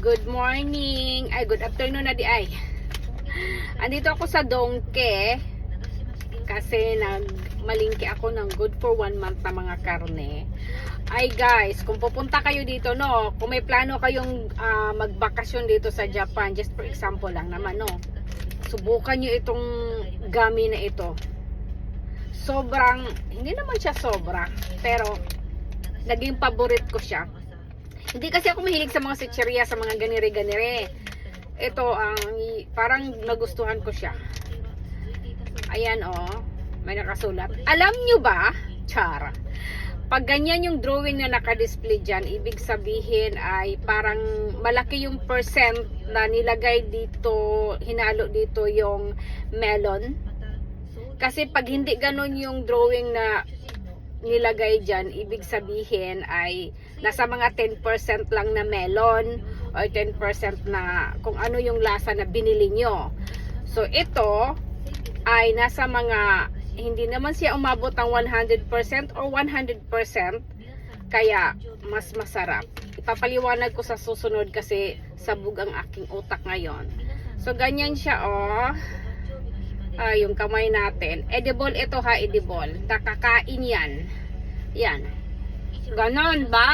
Good morning. Ay, good afternoon na di ay. Andito ako sa Dongke kasi nagmalingki ako ng good for 1 month na mga karne. Ay guys, kung pupunta kayo dito, no, kung may plano kayong magbakasyon dito sa Japan, just for example lang naman, no, subukan nyo itong gummy na ito. Sobrang, hindi naman siya sobra, pero naging paborit ko siya. Hindi kasi ako mahilig sa mga sitseriya, sa mga ganire-ganire. Ito ang parang nagustuhan ko siya. Ayan oh, may nakasulat. Alam nyo ba, Chara, pag ganyan yung drawing na naka-display dyan, ibig sabihin ay parang malaki yung percent na nilagay dito, hinalo dito yung melon. Kasi pag hindi ganun yung drawing na nilagay dyan, ibig sabihin ay nasa mga 10% lang na melon or 10% na kung ano yung lasa na binili nyo. So ito ay nasa mga, hindi naman siya umabot ng 100% or 100%, kaya mas masarap. Ipapaliwanag ko sa susunod kasi sabog ang aking utak ngayon. So ganyan siya oh. Yung kamay natin. Edible ito ha, edible. Nakakain yan. Yan. Ganon ba?